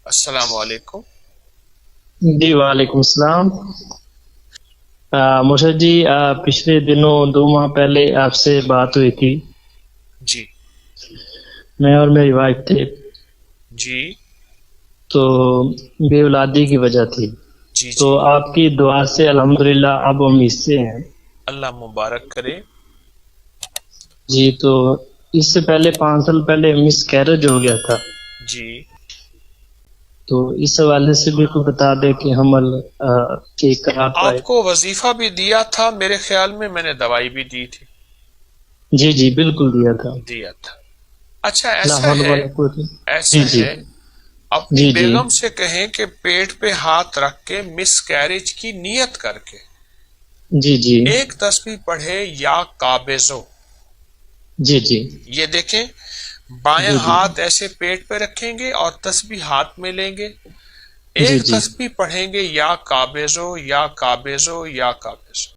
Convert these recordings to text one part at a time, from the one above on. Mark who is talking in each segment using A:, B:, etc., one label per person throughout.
A: السلام علیکم۔
B: جی وعلیکم السلام۔ مرشد جی، پچھلے دنوں 2 ماہ پہلے آپ سے بات ہوئی تھی،
A: جی
B: میں اور میری وائف تھے،
A: جی
B: تو بے اولادی کی وجہ تھی،
A: جی
B: تو
A: جی
B: آپ کی دعا سے الحمدللہ اب ہم اس سے ہیں۔
A: اللہ مبارک کرے۔
B: جی، تو اس سے پہلے 5 سال پہلے مس کیرج ہو گیا تھا،
A: جی
B: تو اس حوالے سے بھی کوئی بتا دے کہ حمل ٹھیک کرا پائے۔
A: آپ کو وظیفہ بھی دیا تھا میرے خیال میں نے دوائی بھی دی تھی۔
B: جی جی بالکل دیا تھا۔
A: دیا تھا۔ اچھا
B: لا
A: ایسا
B: حول
A: ہے،
B: ولا قوت۔
A: ایسا
B: جی جی
A: ہے اپنی
B: جی جی
A: بیگم سے کہیں کہ پیٹ پہ ہاتھ رکھ کے مس کیریج کی نیت کر کے
B: جی جی
A: ایک تسبیح پڑھے یا قابضو۔
B: جی جی
A: یہ دیکھیں، بائیں
B: جی جی
A: ہاتھ ایسے پیٹ پہ رکھیں گے اور تسبیح ہاتھ میں لیں گے،
B: جی
A: ایک
B: جی
A: تسبیح پڑھیں گے یا قابضو یا قابضو یا قابضو۔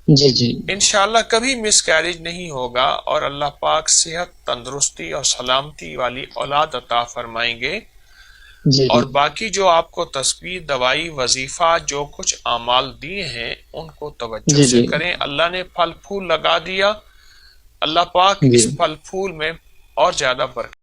B: جی جی
A: انشاءاللہ کبھی مس کیریج نہیں ہوگا اور اللہ پاک صحت، تندرستی اور سلامتی والی اولاد عطا فرمائیں گے۔
B: جی
A: اور
B: جی
A: باقی جو آپ کو تسبیح، دوائی، وظیفہ، جو کچھ اعمال دیے ہیں ان کو توجہ
B: جی
A: سے
B: جی
A: کریں۔ اللہ نے پھل پھول لگا دیا، اللہ پاک
B: جی
A: اس پھل پھول میں اور زیادہ برکت